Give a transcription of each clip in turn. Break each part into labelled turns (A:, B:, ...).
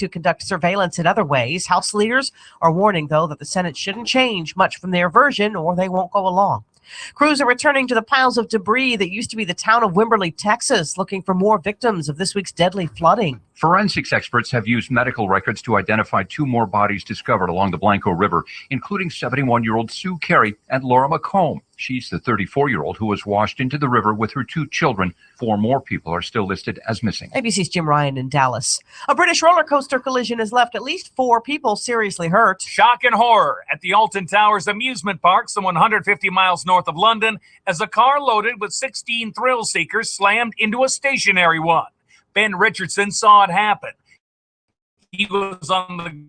A: to conduct surveillance in other ways. House leaders are warning, though, that the Senate shouldn't change much from their version or they won't go along. Crews are returning to the piles of debris that used to be the town of Wimberley, Texas, looking for more victims of this week's deadly flooding.
B: Forensics experts have used medical records to identify 2 more bodies discovered along the Blanco River, including 71-year-old Sue Carey and Laura McComb. She's the 34-year-old who was washed into the river with her 2 children. 4 more people are still listed as missing.
A: ABC's Jim Ryan in Dallas. A British roller coaster collision has left at least 4 people seriously hurt.
C: Shock and horror at the Alton Towers amusement park, some 150 miles north of London, as a car loaded with 16 thrill seekers slammed into a stationary one. Ben Richardson saw it happen. He was on the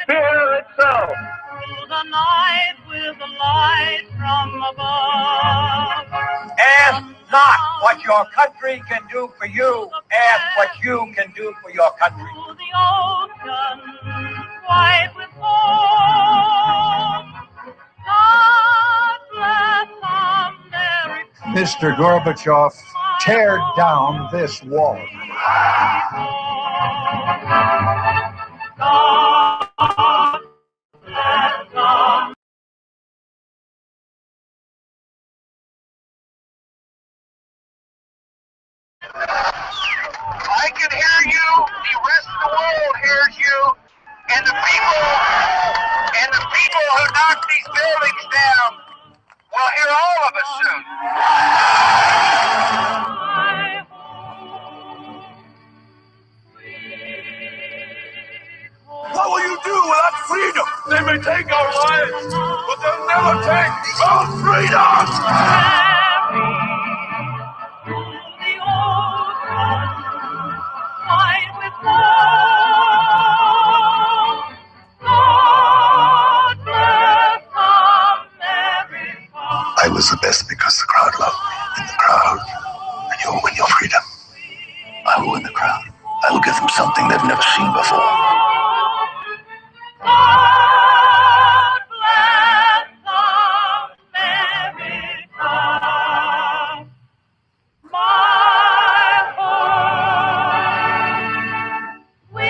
D: Fear itself.
E: Through the night with the light from above.
D: Ask not what your country can do for you. Ask what you can do for your country.
E: Through the ocean, white with foam. God bless America.
F: Mr. Gorbachev, tear down this wall.
E: God bless America.
D: I can hear you. The rest of the world hears you. And the people who knock these buildings down will hear all of us soon.
G: What will you do without freedom? They may take our lives, but they'll never take our freedom!
H: I was the best because the crowd loved me. And the crowd, and you'll win your freedom. I will win the crowd. I will give them something they've never seen before.
E: God bless America, my home. We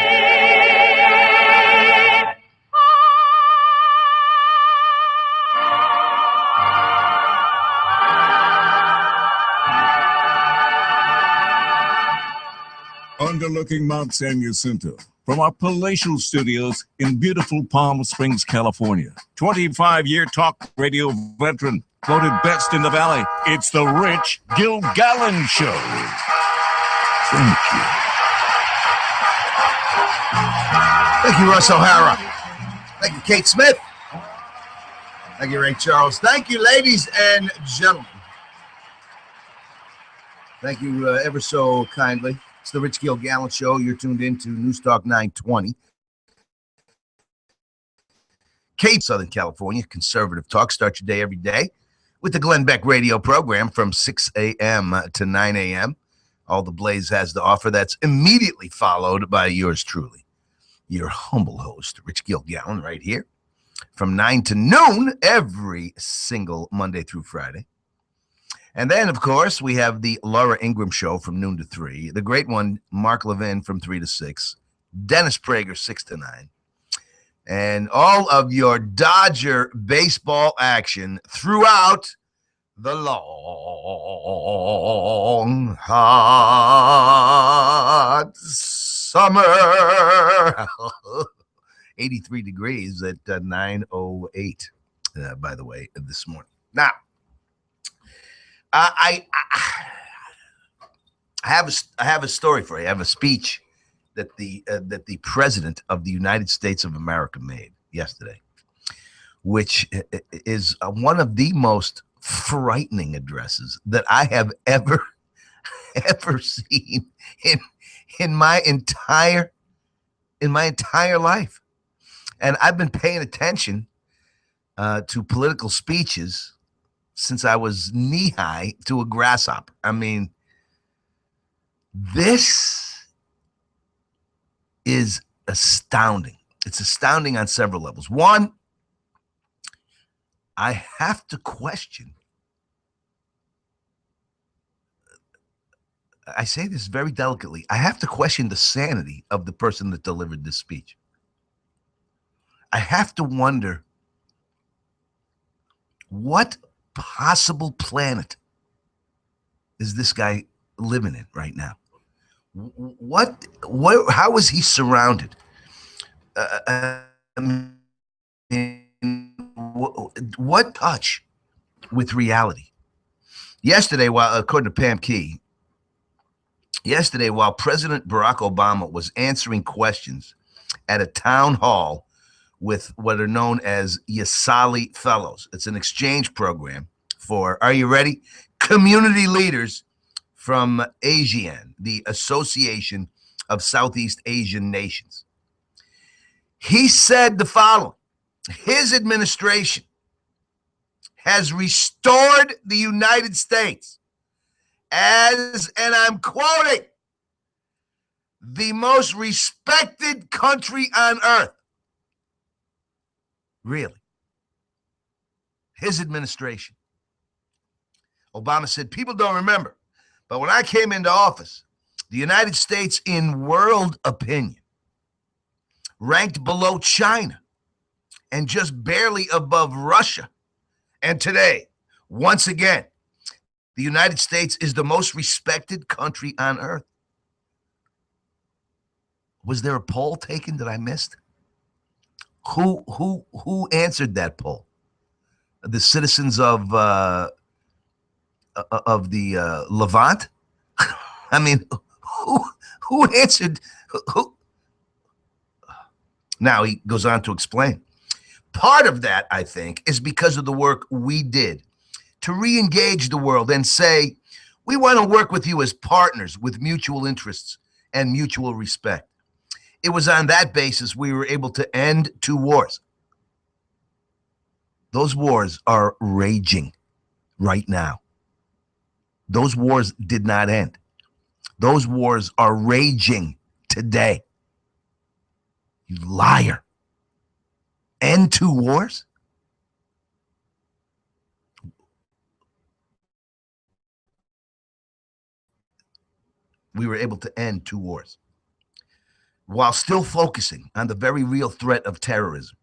I: Underlooking Mount San Jacinto from our palatial studios in beautiful Palm Springs, California. 25-year talk radio veteran, voted best in the Valley. It's the Rich Gilgallon Show. Thank you.
J: Thank you, Russ O'Hara. Thank you, Kate Smith. Thank you, Ray Charles. Thank you, ladies and gentlemen. Thank you ever so kindly. It's the Rich Gilgallon Show. You're tuned in to Newstalk 920. Cape, Southern California, conservative talk. Start your day every day with the Glenn Beck radio program from 6 a.m. to 9 a.m. All the Blaze has to offer. That's immediately followed by yours truly. your humble host, Rich Gilgallon, right here from 9 to noon every single Monday through Friday. And then, of course, we have the Laura Ingraham Show from noon to 3, the great one, Mark Levin from 3 to 6, Dennis Prager 6 to 9, and all of your Dodger baseball action throughout the long, hot summer. 83 degrees at 9:08, by the way, this morning. Now, I have a story for you. I have a speech that the president of the United States of America made yesterday, which is one of the most frightening addresses that I have ever seen in my entire life. And I've been paying attention to political speeches since I was knee-high to a grasshopper. I mean, this is astounding. It's astounding on several levels. One, I have to question. I say this very delicately. I have to question the sanity of the person that delivered this speech. I have to wonder, what possible planet is this guy living in right now? How is he surrounded? What touch with reality? Yesterday, according to Pam Key, while President Barack Obama was answering questions at a town hall with what are known as Yasali Fellows. It's an exchange program for, are you ready? Community leaders from ASEAN, the Association of Southeast Asian Nations. He said the following: his administration has restored the United States as, and I'm quoting, the most respected country on earth. Really? His administration. Obama said, people don't remember, but when I came into office, the United States, in world opinion, ranked below China and just barely above Russia. And today, once again, the United States is the most respected country on earth. Was there a poll taken that I missed? Who answered that poll? The citizens of the Levant? I mean, who answered? Who? Now he goes on to explain. Part of that, I think, is because of the work we did to re-engage the world and say, we want to work with you as partners with mutual interests and mutual respect. It was on that basis we were able to end 2 wars. Those wars are raging right now. Those wars did not end. Those wars are raging today. You liar. End 2 wars? We were able to end 2 wars while still focusing on the very real threat of terrorism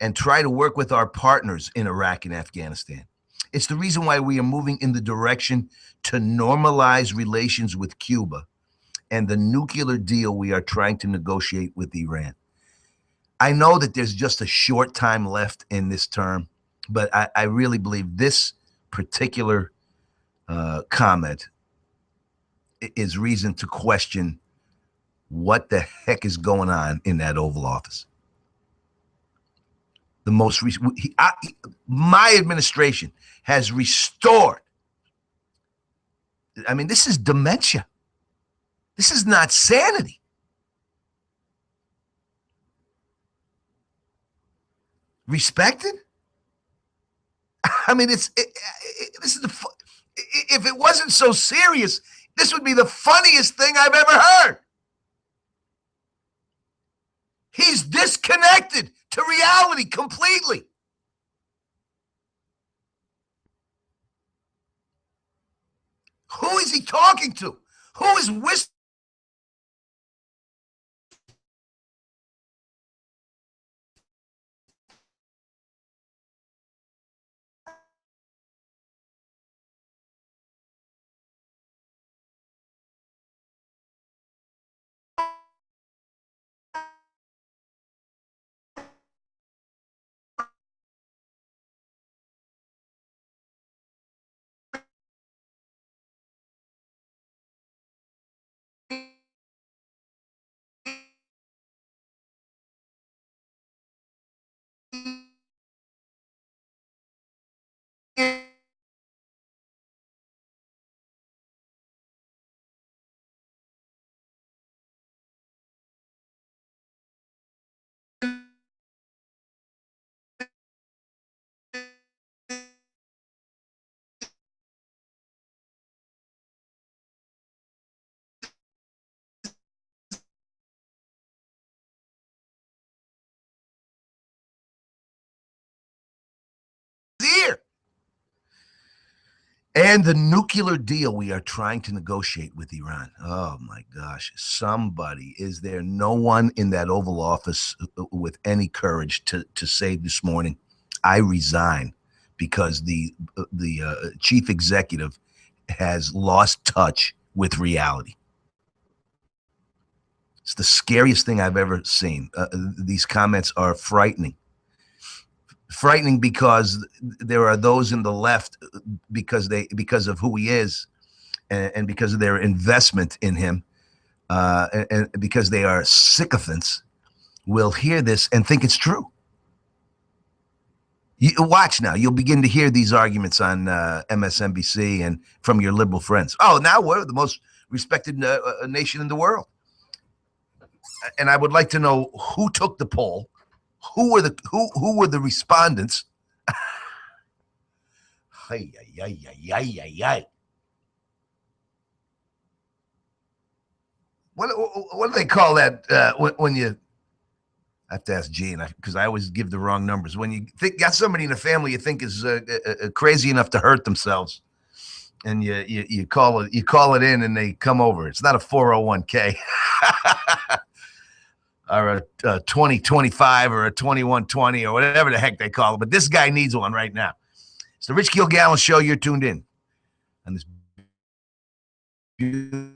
J: and try to work with our partners in Iraq and Afghanistan. It's the reason why we are moving in the direction to normalize relations with Cuba and the nuclear deal we are trying to negotiate with Iran. I know that there's just a short time left in this term, but I really believe this particular comment is reason to question what the heck is going on in that Oval Office. The most recent, my administration has restored. I mean, this is dementia. This is not sanity. Respected? I mean, this is if it wasn't so serious, this would be the funniest thing I've ever heard. He's disconnected to reality completely. Who is he talking to? Who is whispering? Ear. And the nuclear deal we are trying to negotiate with Iran. Oh my gosh. Somebody, is there no one in that Oval Office with any courage to say this morning, I resign, because the chief executive has lost touch with reality? It's the scariest thing I've ever seen. These comments are frightening. Frightening because there are those in the left, because of who he is, and because of their investment in him, and because they are sycophants, will hear this and think it's true. You watch now. You'll begin to hear these arguments on MSNBC and from your liberal friends. Oh, now we're the most respected nation in the world. And I would like to know who took the poll. Who were the respondents? What do they call that when you? I have to ask Gene, because I always give the wrong numbers. When you got somebody in the family you think is crazy enough to hurt themselves, and you call it in, and they come over. It's not a 401k. Or a 2025 or a 2120 or whatever the heck they call it. But this guy needs one right now. It's the Rich Gilgallon Show. You're tuned in on this beautiful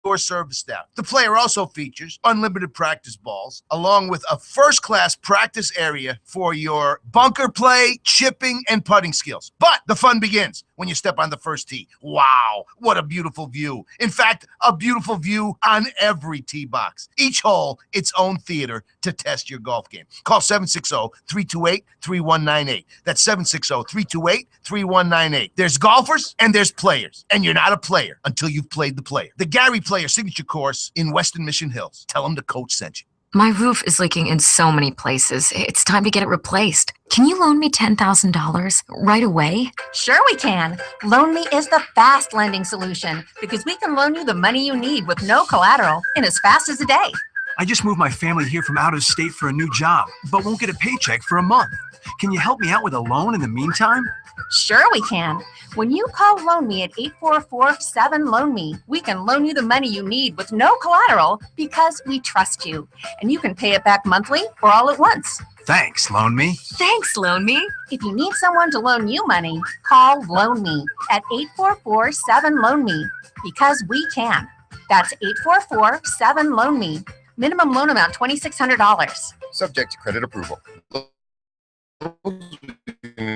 J: or service staff. The player also features unlimited practice balls, along with a first-class practice area for your bunker play, chipping, and putting skills. But the fun begins when you step on the first tee. Wow, what a beautiful view. In fact, a beautiful view on every tee box. Each hole, its own theater to test your golf game. Call 760-328-3198. That's 760-328-3198. There's golfers and there's players, and you're not a player until you've played the player. The Gary Player Signature Course in Weston Mission Hills. Tell them the coach sent you.
K: My roof is leaking in so many places. It's time to get it replaced. Can you loan me $10,000 right away?
L: Sure we can. Loan Me is the fast lending solution, because we can loan you the money you need with no collateral in as fast as a day.
M: I just moved my family here from out of state for a new job, but won't get a paycheck for a month. Can you help me out with a loan in the meantime?
L: Sure we can. When you call Loan Me at 844-7-LOAN-ME, we can loan you the money you need with no collateral, because we trust you. And you can pay it back monthly or all at once.
M: Thanks, Loan Me.
K: Thanks, Loan Me.
L: If you need someone to loan you money, call Loan Me at 844-7-LOAN-ME, because we can. That's 844-7-LOAN-ME. Minimum loan amount $2,600.
N: Subject to credit approval.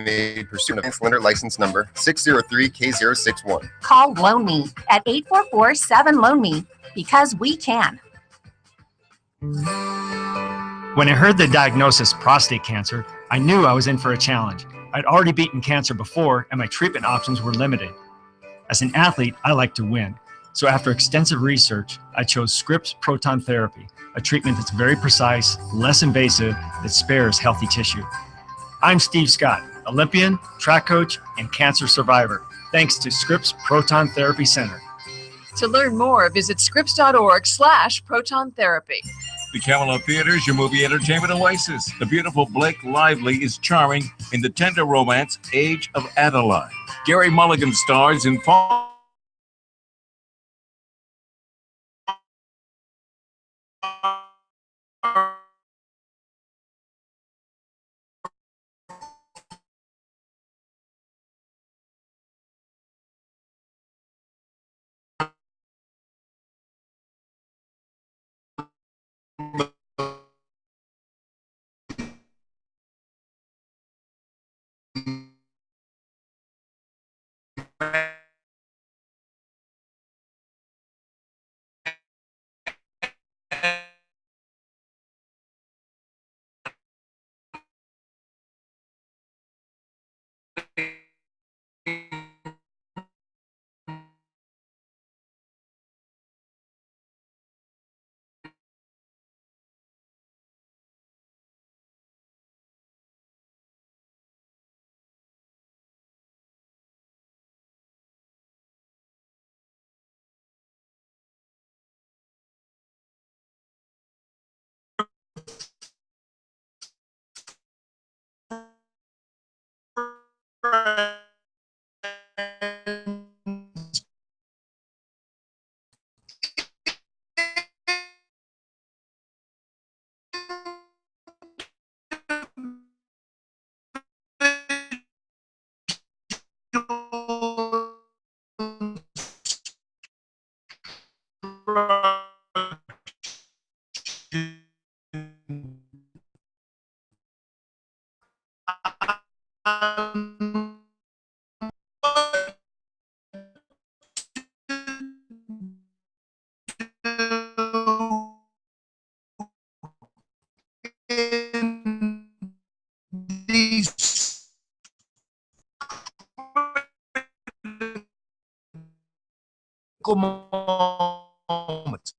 N: made pursuant of lender license number 603K061.
L: Call Loan Me at 844-7-LOAN-ME because we can.
O: When I heard the diagnosis prostate cancer, I knew I was in for a challenge. I'd already beaten cancer before, and my treatment options were limited. As an athlete, I like to win. So after extensive research, I chose Scripps Proton Therapy, a treatment that's very precise, less invasive, that spares healthy tissue. I'm Steve Scott, Olympian, track coach, and cancer survivor, thanks to Scripps Proton Therapy Center.
P: To learn more, visit scripps.org/proton therapy.
I: The Camelot Theater is your movie entertainment oasis. The beautiful Blake Lively is charming in the tender romance Age of Adeline. Gary Mulligan stars in
J: moments.